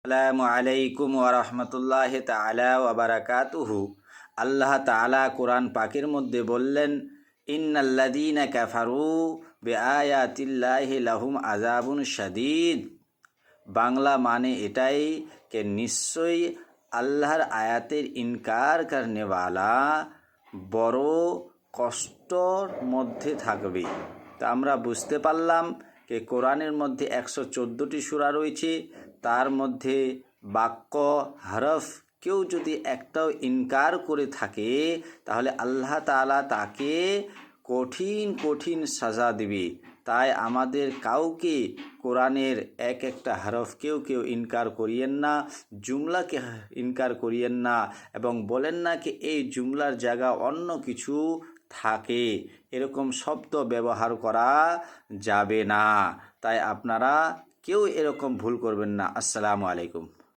আসসালামু আলাইকুম ওয়া রাহমাতুল্লাহি তাআলা ওয়া বারাকাতুহু। আল্লাহ তাআলা কোরআন পাকের মধ্যে বললেন, ইন্নাল্লাযীনা কাফারু বিআয়াতিল্লাহি লাহুম আযাবুন শাদীদ। বাংলা মানে এটাই যে নিশ্চয়ই আল্লাহর আয়াতের ইনকার করনেওয়ালা বড় কষ্টর মধ্যে থাকবে। তা আমরা বুঝতে পারলাম যে কোরআনের মধ্যে 114টি সূরা রয়েছে, তার মধ্যে বাক্য হরফ কেউ যদি একটাও ইনকার করে থাকে তাহলে আল্লাহ তাআলা তাকে কঠিন কঠিন সাজা দিবে। তাই আমাদের কাউকে কোরআনের এক একটা হরফ কেউ ইনকার করিয়েন না, জুমলাকে ইনকার করিয়েন না এবং বলেন না কি এই জুমলার জায়গা অন্য কিছু থাকে, এরকম শব্দ ব্যবহার করা যাবে না। তাই আপনারা কেউ এরকম ভুল করবেন না। আসসালামু আলাইকুম।